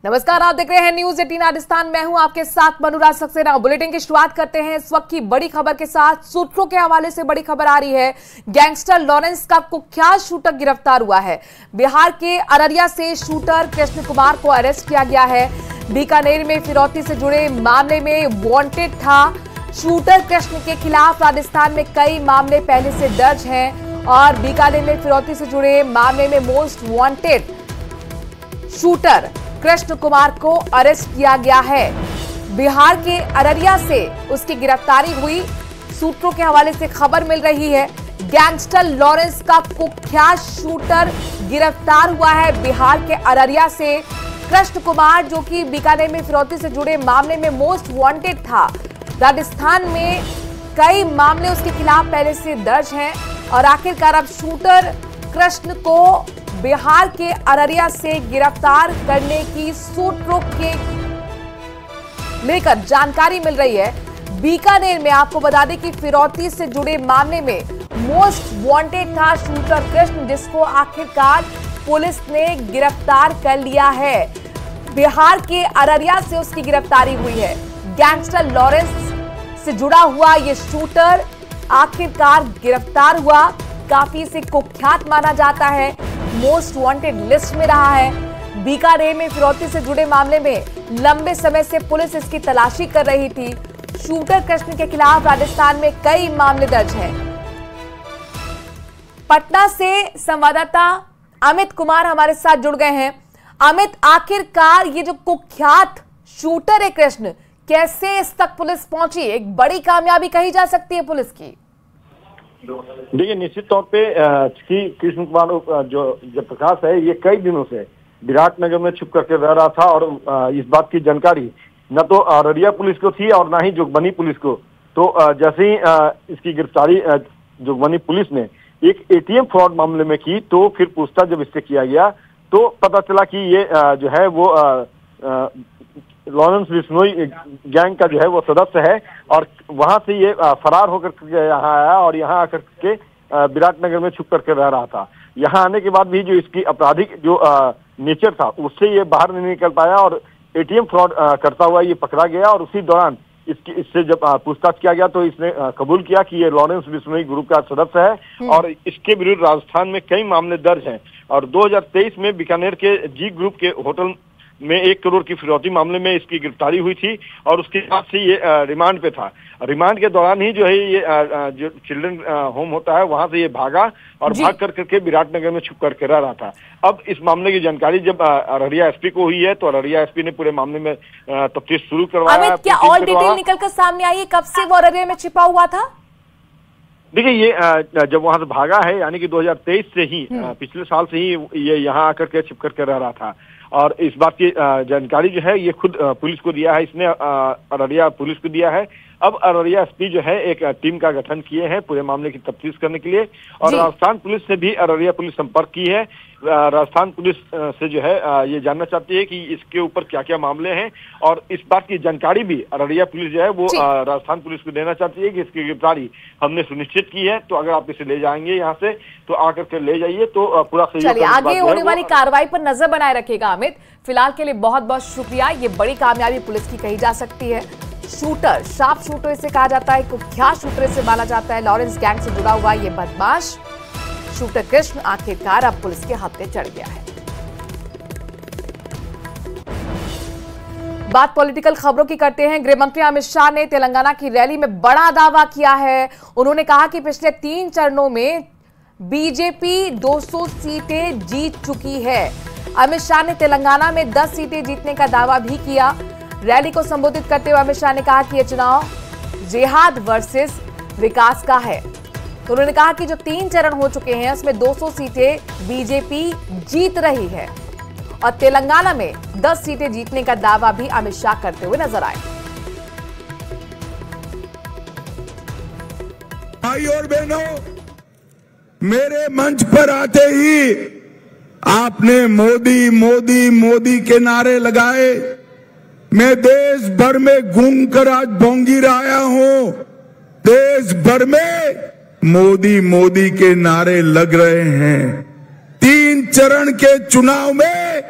नमस्कार, आप देख रहे हैं न्यूज 18 राजस्थान। मैं हूं आपके साथ मनुराज सक्सेना। बुलेटिन की शुरुआत करते हैं इस वक्त की बड़ी खबर के साथ। सूत्रों के हवाले से बड़ी खबर आ रही है। गैंगस्टर लॉरेंस का कुख्यात शूटर गिरफ्तार हुआ है। बिहार के अररिया से शूटर कृष्ण कुमार को अरेस्ट किया गया है। बीकानेर में फिरौती से जुड़े मामले में वांटेड था। शूटर कृष्ण के खिलाफ राजस्थान में कई मामले पहले से दर्ज हैं और बीकानेर में फिरौती से जुड़े मामले में most wanted shooter Krishna Kumar को अरेस्ट किया गया है। बिहार के अररिया से उसकी गिरफ्तारी हुई। सूत्रों के हवाले से खबर मिल रही है, गैंगस्टर लॉरेंस का कुख्यात शूटर गिरफ्तार हुआ है। बिहार के अररिया से कृष्ण कुमार, जो कि बीकानेर में फिरौती से जुड़े मामले में मोस्ट वांटेड था। राजस्थान में कई मामले उसके खिलाफ पहले से दर्ज हैं और आखिरकार अब शूटर कृष्ण को बिहार के अररिया से गिरफ्तार करने की सूत्रों के लेकर जानकारी मिल रही है। बीकानेर में आपको बता दें कि फिरौती से जुड़े मामले में मोस्ट वांटेड था शूटर कृष्ण, जिसको आखिरकार पुलिस ने गिरफ्तार कर लिया है। बिहार के अररिया से उसकी गिरफ्तारी हुई है। गैंगस्टर लॉरेंस से जुड़ा हुआ यह शूटर आखिरकार गिरफ्तार हुआ। काफी से कुख्यात माना जाता है, मोस्ट वांटेड लिस्ट में रहा है। बीकानेर में फिरौती से जुड़े मामले में लंबे समय से पुलिस इसकी तलाशी कर रही थी। शूटर कृष्ण के खिलाफ राजस्थान में कई मामले दर्ज हैं। पटना से संवाददाता अमित कुमार हमारे साथ जुड़ गए हैं। अमित, आखिरकार ये जो कुख्यात शूटर है कृष्ण, कैसे इस तक पुलिस पहुंची? एक बड़ी कामयाबी कही जा सकती है पुलिस की। देखिए, निश्चित तौर पे कृष्ण कुमार जो प्रकाश है, ये कई दिनों से विराटनगर में छुप करके रह रहा था और इस बात की जानकारी न तो अररिया पुलिस को थी और न ही जोगबनी पुलिस को। तो जैसे ही इसकी गिरफ्तारी जोगबनी पुलिस ने एक एटीएम फ्रॉड मामले में की, तो फिर पूछताछ जब इससे किया गया तो पता चला कि ये जो है वो लॉरेंस बिश्नोई गैंग का जो है वो सदस्य है और वहां से ये फरार होकर यहाँ आया और यहाँ आकर के विराटनगर में छुप करके रह रहा था। यहाँ आने के बाद भी जो इसकी आपराधिक जो नेचर था, उससे ये बाहर नहीं निकल पाया और एटीएम फ्रॉड करता हुआ ये पकड़ा गया। और उसी दौरान इससे जब पूछताछ किया गया तो इसने कबूल किया कि ये लॉरेंस बिश्नोई ग्रुप का सदस्य है और इसके विरुद्ध राजस्थान में कई मामले दर्ज हैं। और 2023 में बीकानेर के जी ग्रुप के होटल में 1 करोड़ की फिरौती मामले में इसकी गिरफ्तारी हुई थी और उसके बाद से ये रिमांड पे था। रिमांड के दौरान ही जो है ये जो चिल्ड्रन होम होता है, वहां से ये भागा और भाग करके विराटनगर में छुप करके रह रहा था। अब इस मामले की जानकारी जब अररिया एसपी को हुई है तो अररिया एसपी ने पूरे मामले में तफ्तीश शुरू करवाया। क्या और डिटेल निकलकर सामने आई है? कब से वो अररिया में छिपा हुआ था? देखिए, ये जब वहां से भागा है, यानी कि 2023 से ही पिछले साल से ही ये यहाँ आकर के छिप करके रह रहा था और इस बात की जानकारी जो है ये खुद पुलिस को दिया है, इसने अररिया पुलिस को दिया है। अब अररिया एसपी जो है एक टीम का गठन किए हैं पूरे मामले की तफ्तीश करने के लिए और राजस्थान पुलिस से भी अररिया पुलिस संपर्क की है। राजस्थान पुलिस से जो है ये जानना चाहती है कि इसके ऊपर क्या क्या मामले हैं और इस बात की जानकारी भी अररिया पुलिस जो है वो राजस्थान पुलिस को देना चाहती है कि इसकी गिरफ्तारी हमने सुनिश्चित की है, तो अगर आप इसे ले जाएंगे यहाँ से तो आकर के ले जाइए, तो पूरा सहयोग। आगे होने वाली कार्रवाई पर नजर बनाए रखेगा अमित। फिलहाल के लिए बहुत बहुत शुक्रिया। ये बड़ी कामयाबी पुलिस की कही जा सकती है। शूटर, शार्प शूटर इसे कहा जाता है, कुख्यात शूटर इसे माना जाता है। लॉरेंस गैंग से जुड़ा हुआ ये बदमाश शूटर कृष्ण आखिरकार अब पुलिस के हाथ में चढ़ गया है। बात पॉलिटिकल खबरों की करते हैं। गृह मंत्री अमित शाह ने तेलंगाना की रैली में बड़ा दावा किया है। उन्होंने कहा कि पिछले 3 चरणों में बीजेपी 200 सीटें जीत चुकी है। अमित शाह ने तेलंगाना में 10 सीटें जीतने का दावा भी किया। रैली को संबोधित करते हुए अमित शाह ने कहा कि यह चुनाव जिहाद वर्सेस विकास का है। तो उन्होंने कहा कि जो 3 चरण हो चुके हैं उसमें 200 सीटें बीजेपी जीत रही है और तेलंगाना में 10 सीटें जीतने का दावा भी अमित शाह करते हुए नजर आए। भाई और बहनों, मेरे मंच पर आते ही आपने मोदी मोदी मोदी के नारे लगाए। मैं देश भर में घूमकर आज भोंगी आया हूं। देश भर में मोदी मोदी के नारे लग रहे हैं। 3 चरण के चुनाव में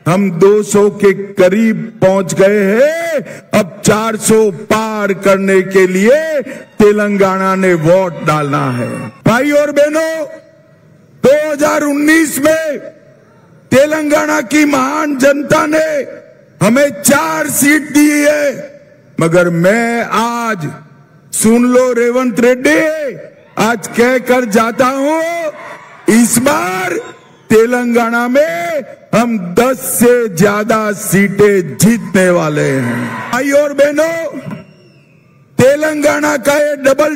हम 200 के करीब पहुंच गए हैं। अब 400 पार करने के लिए तेलंगाना ने वोट डालना है। भाई और बहनों, 2019 में तेलंगाना की महान जनता ने हमें 4 सीट दी है, मगर मैं आज, सुन लो रेवंत रेड्डी, आज कहकर जाता हूं, इस बार तेलंगाना में हम 10 से ज्यादा सीटें जीतने वाले हैं। भाई और बहनों, तेलंगाना का ये double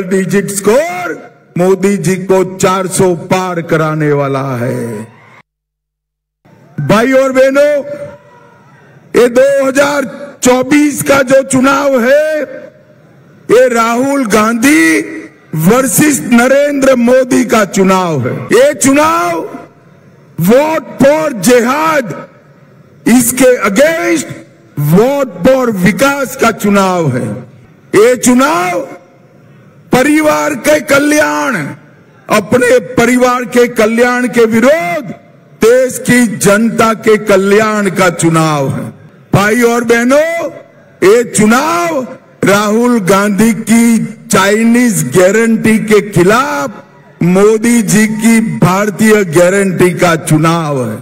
digit score Modi ji को 400 पार कराने वाला है। भाई और बहनों, ये 2024 का जो चुनाव है, ये राहुल गांधी वर्सेस नरेंद्र मोदी का चुनाव है। ये चुनाव वोट फॉर जिहाद, इसके अगेंस्ट वोट फॉर विकास का चुनाव है। ये चुनाव परिवार के कल्याण, अपने परिवार के कल्याण के विरोध देश की जनता के कल्याण का चुनाव है। भाई और बहनों, ये चुनाव राहुल गांधी की चाइनीज गारंटी के खिलाफ मोदी जी की भारतीय गारंटी का चुनाव है।